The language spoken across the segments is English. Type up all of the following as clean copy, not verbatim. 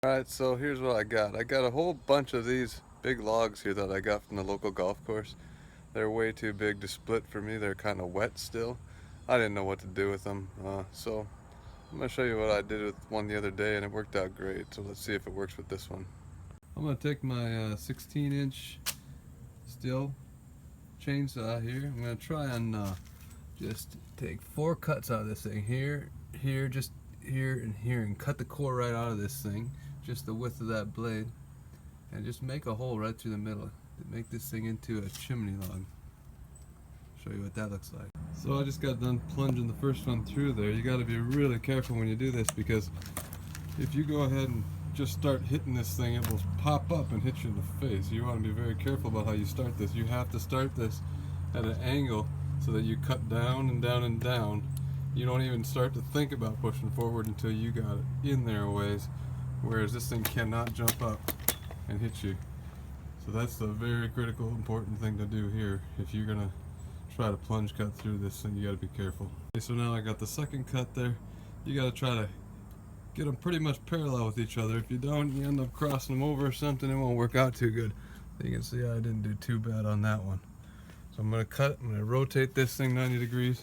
Alright, so here's what I got. I got a whole bunch of these big logs here that I got from the local golf course. They're way too big to split for me. They're kind of wet still. I didn't know what to do with them. So I'm going to show you what I did with one the other day and it worked out great. So let's see if it works with this one. I'm going to take my 16-inch steel chainsaw here. I'm going to try and just take 4 cuts out of this thing. Here, just here, and here, and cut the core right out of this thing. Just the width of that blade. And just make a hole right through the middle to make this thing into a chimney log. Show you what that looks like. So I just got done plunging the first one through there. You got to be really careful when you do this, because if you go ahead and just start hitting this thing, it will pop up and hit you in the face. You want to be very careful about how you start this. You have to start this at an angle so that you cut down and down and down. You don't even start to think about pushing forward until you got it in there a ways, whereas this thing cannot jump up and hit you. So that's the very critical, important thing to do here. If you're gonna try to plunge cut through this thing, you gotta be careful. Okay, so now I got the second cut there. You gotta try to get them pretty much parallel with each other. If you don't, you end up crossing them over or something, it won't work out too good. You can see I didn't do too bad on that one. So I'm gonna rotate this thing 90 degrees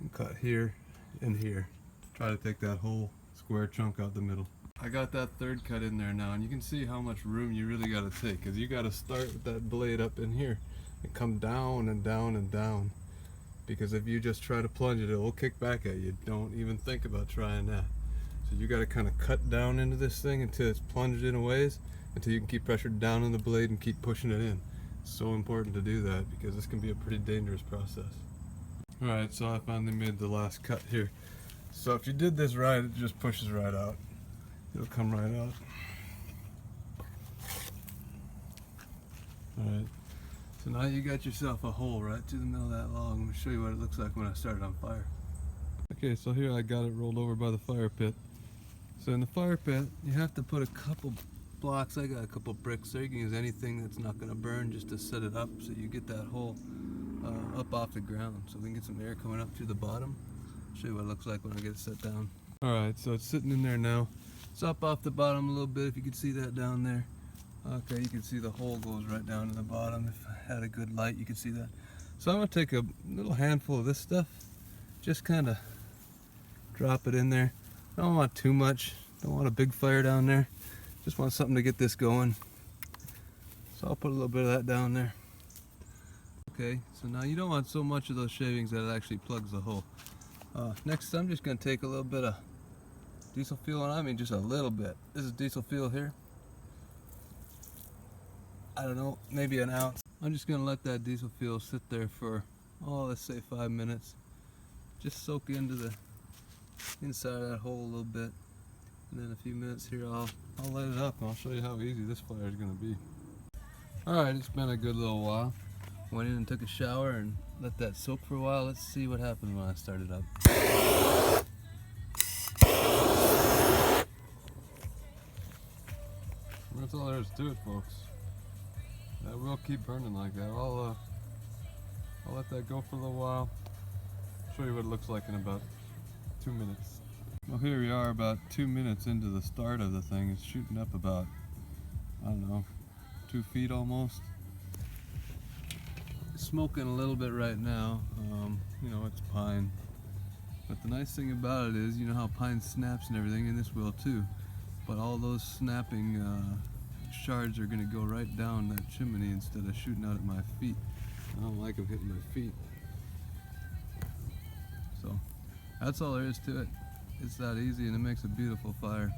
and cut here and here. Try to take that whole square chunk out the middle. I got that third cut in there now, and you can see how much room you really got to take, because you got to start with that blade up in here and come down and down and down, because if you just try to plunge it, it will kick back at you. Don't even think about trying that. So you got to kind of cut down into this thing until it's plunged in a ways, until you can keep pressure down on the blade and keep pushing it in. It's so important to do that, because this can be a pretty dangerous process. Alright, so I finally made the last cut here. So if you did this right, it just pushes right out. It'll come right out. Alright, so now you got yourself a hole right through the middle of that log. Let me show you what it looks like when I start it on fire. Okay, so here I got it rolled over by the fire pit. So in the fire pit, you have to put a couple blocks. I got a couple bricks there. You can use anything that's not going to burn just to set it up so you get that hole up off the ground, so we can get some air coming up through the bottom. I'll show you what it looks like when I get it set down. Alright, so it's sitting in there now. It's up off the bottom a little bit, if you can see that down there. Okay, you can see the hole goes right down to the bottom. If I had a good light, you could see that. So I'm going to take a little handful of this stuff, just kind of drop it in there. I don't want too much, don't want a big fire down there. Just want something to get this going. So I'll put a little bit of that down there. Okay, so now you don't want so much of those shavings that it actually plugs the hole. Next, I'm just going to take a little bit of diesel fuel, and I mean just a little bit. This is diesel fuel here. I don't know, maybe an ounce. I'm just going to let that diesel fuel sit there for, let's say 5 minutes. Just soak into the inside of that hole a little bit. And then a few minutes here, I'll light it up and I'll show you how easy this fire is going to be. Alright, it's been a good little while. Went in and took a shower and let that soak for a while. Let's see what happened when I started up. That's all there is to it, folks. That will keep burning like that. I'll let that go for a little while. Show you what it looks like in about 2 minutes. Well, here we are about 2 minutes into the start of the thing. It's shooting up about, I don't know, 2 feet almost. It's smoking a little bit right now. You know, it's pine. But the nice thing about it is, you know how pine snaps and everything, and this will too. But all those snapping shards are going to go right down that chimney instead of shooting out at my feet. I don't like them hitting my feet. So that's all there is to it. It's that easy, and it makes a beautiful fire.